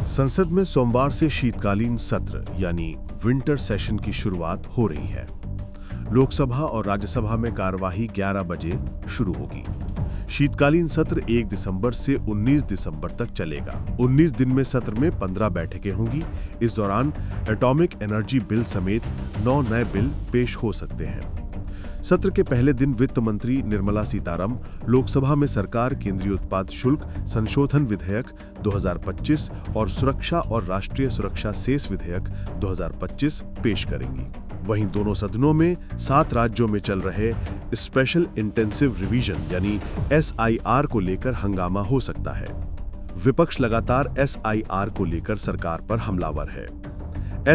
संसद में सोमवार से शीतकालीन सत्र यानी विंटर सेशन की शुरुआत हो रही है। लोकसभा और राज्यसभा में कार्यवाही 11 बजे शुरू होगी। शीतकालीन सत्र 1 दिसंबर से 19 दिसंबर तक चलेगा। 19 दिन में सत्र में 15 बैठकें होंगी। इस दौरान एटॉमिक एनर्जी बिल समेत 9 नए बिल पेश हो सकते हैं। सत्र के पहले दिन वित्त मंत्री निर्मला सीतारमण लोकसभा में सरकार केंद्रीय उत्पाद शुल्क संशोधन विधेयक 2025 और सुरक्षा और राष्ट्रीय सुरक्षा सेस विधेयक 2025 पेश करेंगी। वहीं दोनों सदनों में 7 राज्यों में चल रहे स्पेशल इंटेंसिव रिवीजन यानी SIR को लेकर हंगामा हो सकता है। विपक्ष लगातार SIR को लेकर सरकार पर हमलावर है।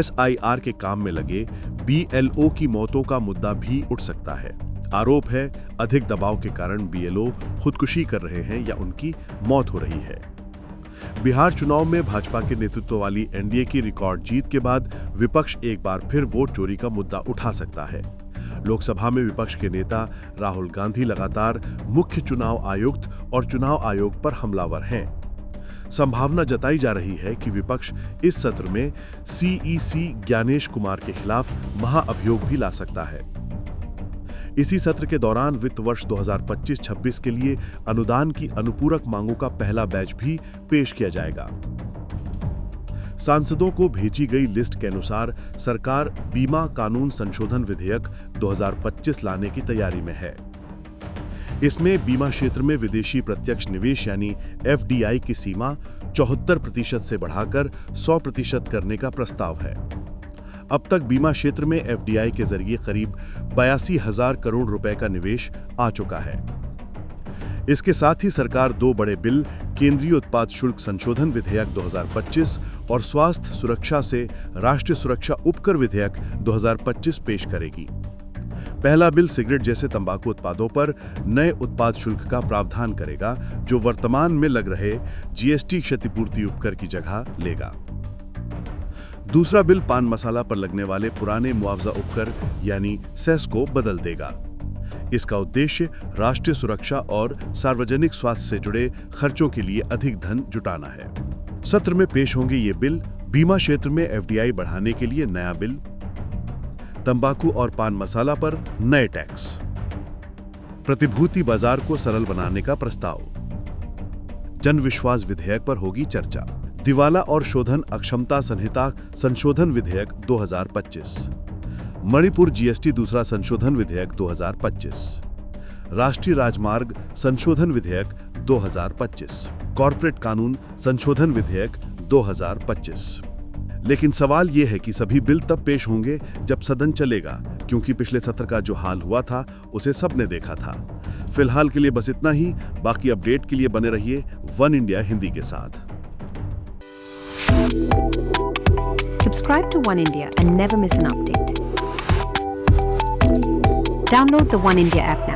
SIR के काम में लगे BLO की मौतों का मुद्दा भी उठ सकता है। आरोप है अधिक दबाव के कारण BLO खुदकुशी कर रहे हैं या उनकी मौत हो रही है। बिहार चुनाव में भाजपा के नेतृत्व वाली NDA की रिकॉर्ड जीत के बाद विपक्ष एक बार फिर वोट चोरी का मुद्दा उठा सकता है। लोकसभा में विपक्ष के नेता राहुल गांधी लगातार मुख्य चुनाव आयुक्त और चुनाव आयोग पर हमलावर हैं। संभावना जताई जा रही है कि विपक्ष इस सत्र में CEC ज्ञानेश कुमार के खिलाफ महाअभियोग भी ला सकता है। इसी सत्र के दौरान वित्त वर्ष 2025-26 के लिए अनुदान की अनुपूरक मांगों का पहला बैच भी पेश किया जाएगा। सांसदों को भेजी गई लिस्ट के अनुसार सरकार बीमा कानून संशोधन विधेयक 2025 लाने की तैयारी में है। इसमें बीमा क्षेत्र में विदेशी प्रत्यक्ष निवेश यानी FDI की सीमा 74% से बढ़ाकर 100% करने का प्रस्ताव है। अब तक बीमा क्षेत्र में FDI के जरिए करीब 82,000 करोड़ रुपए का निवेश आ चुका है। इसके साथ ही सरकार 2 बड़े बिल केंद्रीय उत्पाद शुल्क संशोधन विधेयक 2025 और स्वास्थ्य सुरक्षा से राष्ट्रीय सुरक्षा उपकर विधेयक 2025 पेश करेगी। पहला बिल सिगरेट जैसे तंबाकू उत्पादों पर नए उत्पाद शुल्क का प्रावधान करेगा, जो वर्तमान में लग रहे GST क्षतिपूर्ति उपकर की जगह लेगा। दूसरा बिल पान मसाला पर लगने वाले पुराने मुआवजा उपकर यानी सेस को बदल देगा। इसका उद्देश्य राष्ट्रीय सुरक्षा और सार्वजनिक स्वास्थ्य से जुड़े खर्चों के लिए अधिक धन जुटाना है। सत्र में पेश होंगे ये बिल बीमा क्षेत्र में FDI बढ़ाने के लिए नया बिल, तंबाकू और पान मसाला पर नए टैक्स, प्रतिभूति बाजार को सरल बनाने का प्रस्ताव, जन विश्वास विधेयक पर होगी चर्चा, दिवाला और शोधन अक्षमता संहिता संशोधन विधेयक 2025, मणिपुर GST दूसरा संशोधन विधेयक 2025, राष्ट्रीय राजमार्ग संशोधन विधेयक 2025, कॉर्पोरेट कानून संशोधन विधेयक 2025। लेकिन सवाल यह है कि सभी बिल तब पेश होंगे जब सदन चलेगा, क्योंकि पिछले सत्र का जो हाल हुआ था उसे सबने देखा था। फिलहाल के लिए बस इतना ही। बाकी अपडेट के लिए बने रहिए वन इंडिया हिंदी के साथ। Subscribe to One India and never miss an update. Download the One India app now.